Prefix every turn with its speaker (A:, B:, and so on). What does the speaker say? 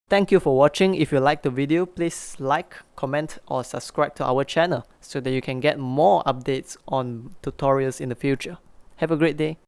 A: Thank you for watching. If you liked the video, please like, comment or subscribe to our channel so that you can get more updates on tutorials in the future. Have a great day.